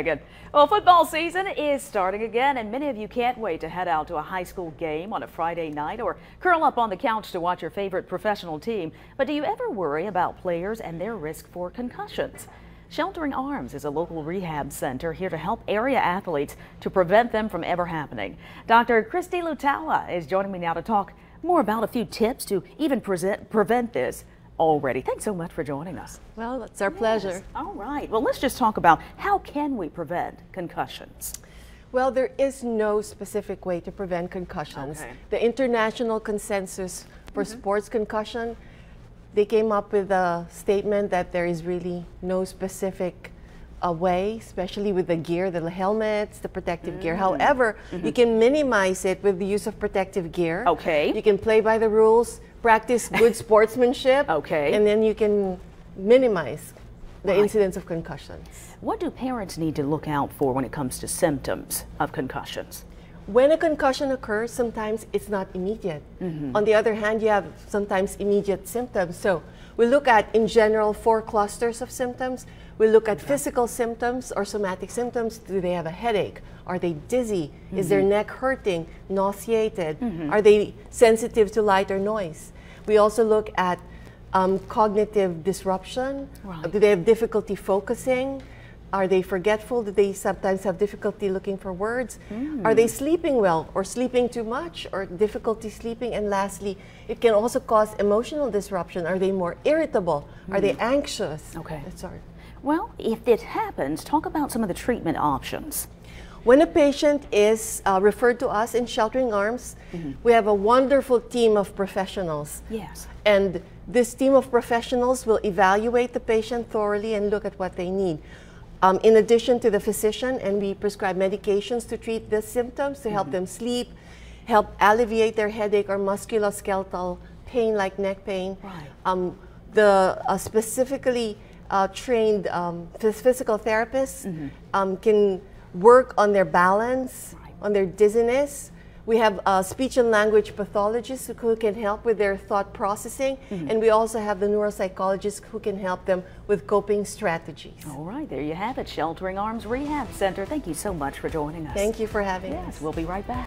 Good. Well, football season is starting again, and many of you can't wait to head out to a high school game on a Friday night or curl up on the couch to watch your favorite professional team. But do you ever worry about players and their risk for concussions? Sheltering Arms is a local rehab center here to help area athletes to prevent them from ever happening. Dr. Littaua is joining me now to talk more about a few tips to even prevent this already. Thanks so much for joining us. Well, it's our pleasure. All right. Well, let's just talk about how can we prevent concussions? Well, there is no specific way to prevent concussions. Okay. The international consensus for sports concussion, they came up with a statement that there is really no specific way, especially with the gear, the helmets, the protective gear. However, you can minimize it with the use of protective gear. Okay. You can play by the rules, practice good sportsmanship. Okay. And then you can minimize the incidence of concussions. What do parents need to look out for when it comes to symptoms of concussions? When a concussion occurs, sometimes it's not immediate. On the other hand, you have sometimes immediate symptoms. So we look at, in general, 4 clusters of symptoms. We look at physical symptoms or somatic symptoms. Do they have a headache? Are they dizzy? Is their neck hurting, nauseated? Are they sensitive to light or noise? We also look at cognitive disruption. Right. Do they have difficulty focusing? Are they forgetful? Do they sometimes have difficulty looking for words? Are they sleeping well or sleeping too much or difficulty sleeping? And lastly, it can also cause emotional disruption. Are they more irritable? Are they anxious? Okay. Sorry. Well, if it happens, talk about some of the treatment options. When a patient is referred to us in Sheltering Arms, we have a wonderful team of professionals. Yes. And this team of professionals will evaluate the patient thoroughly and look at what they need. In addition to the physician, and we prescribe medications to treat the symptoms, to help them sleep, help alleviate their headache or musculoskeletal pain like neck pain. Right. The specifically trained physical therapists can work on their balance, on their dizziness. We have speech and language pathologists who can help with their thought processing, and we also have the neuropsychologists who can help them with coping strategies. All right, there you have it, Sheltering Arms Rehab Center. Thank you so much for joining us. Thank you for having us. Yes, we'll be right back.